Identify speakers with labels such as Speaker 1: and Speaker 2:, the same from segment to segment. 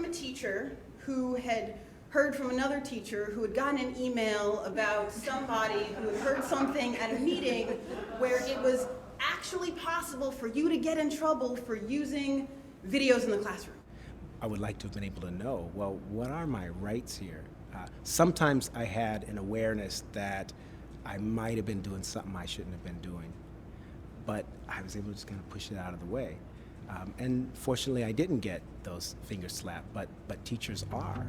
Speaker 1: a teacher who had heard from another teacher who had gotten an email about somebody who had heard something at a meeting where it was actually possible for you to get in trouble for using videos in the classroom.
Speaker 2: I would like to have been able to know, well, what are my rights here? Sometimes I had an awareness that I might have been doing something I shouldn't have been doing, but I was able to just kind of push it out of the way. And fortunately, I didn't get those fingers slapped, but teachers are.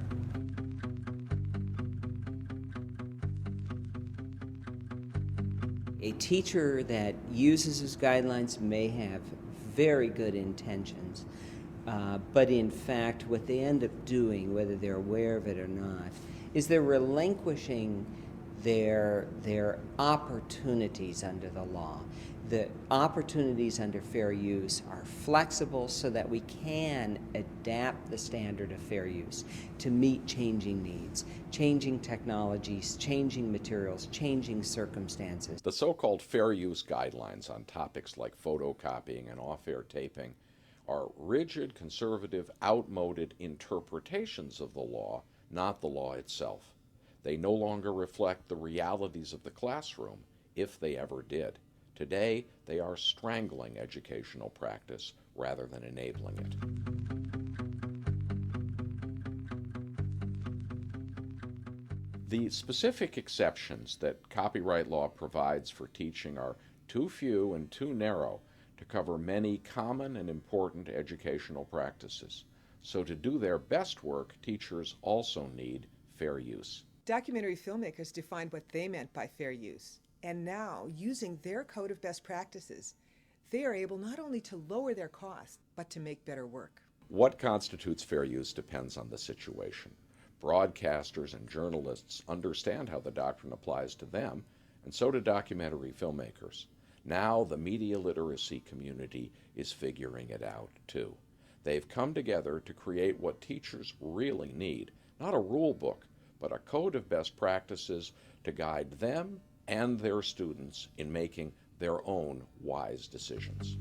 Speaker 3: A teacher that uses his guidelines may have very good intentions, but in fact what they end up doing, whether they're aware of it or not, is they're relinquishing their opportunities under the law. The opportunities under fair use are flexible so that we can adapt the standard of fair use to meet changing needs, changing technologies, changing materials, changing circumstances.
Speaker 4: The so-called fair use guidelines on topics like photocopying and off-air taping are rigid, conservative, outmoded interpretations of the law, not the law itself. They no longer reflect the realities of the classroom, if they ever did. Today, they are strangling educational practice rather than enabling it. The specific exceptions that copyright law provides for teaching are too few and too narrow to cover many common and important educational practices. So to do their best work, teachers also need fair use.
Speaker 5: Documentary filmmakers defined what they meant by fair use. And now, using their code of best practices, they are able not only to lower their costs, but to make better work.
Speaker 4: What constitutes fair use depends on the situation. Broadcasters and journalists understand how the doctrine applies to them, and so do documentary filmmakers. Now the media literacy community is figuring it out, too. They've come together to create what teachers really need, not a rule book, but a code of best practices to guide them and their students in making their own wise decisions.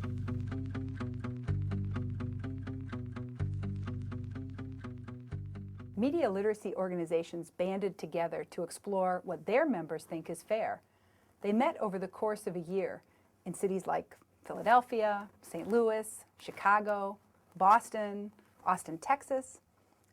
Speaker 6: Media literacy organizations banded together to explore what their members think is fair. They met over the course of a year in cities like Philadelphia, St. Louis, Chicago, Boston, Austin, Texas,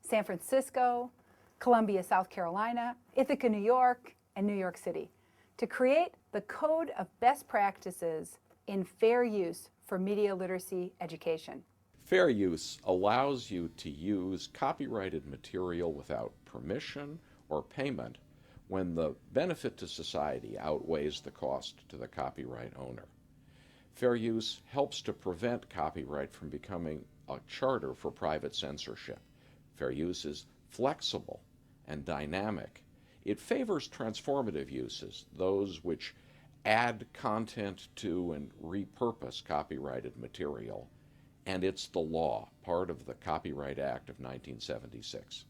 Speaker 6: San Francisco, Columbia, South Carolina, Ithaca, New York, and New York City, to create the Code of Best Practices in Fair Use for Media Literacy Education.
Speaker 4: Fair use allows you to use copyrighted material without permission or payment when the benefit to society outweighs the cost to the copyright owner. Fair use helps to prevent copyright from becoming a charter for private censorship. Fair use is flexible and dynamic. It favors transformative uses, those which add content to and repurpose copyrighted material, and it's the law, part of the Copyright Act of 1976.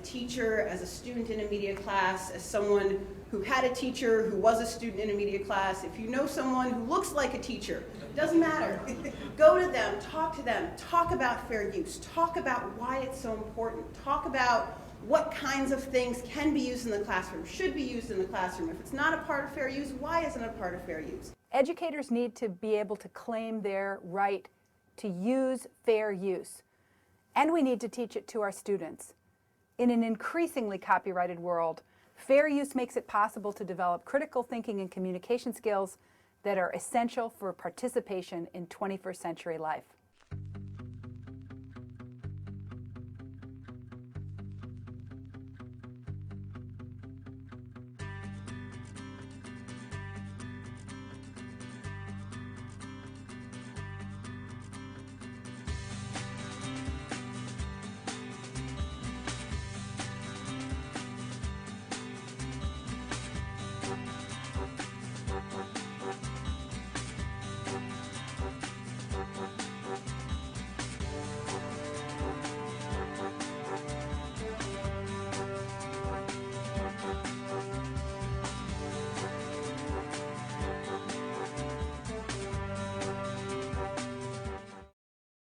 Speaker 1: Teacher, as a student in a media class, as someone who had a teacher who was a student in a media class, if you know someone who looks like a teacher, doesn't matter, go to them, talk about fair use, talk about why it's so important, talk about what kinds of things can be used in the classroom, should be used in the classroom. If it's not a part of fair use, why isn't it a part of fair use?
Speaker 6: Educators need to be able to claim their right to use fair use, and we need to teach it to our students. In an increasingly copyrighted world, fair use makes it possible to develop critical thinking and communication skills that are essential for participation in 21st century life.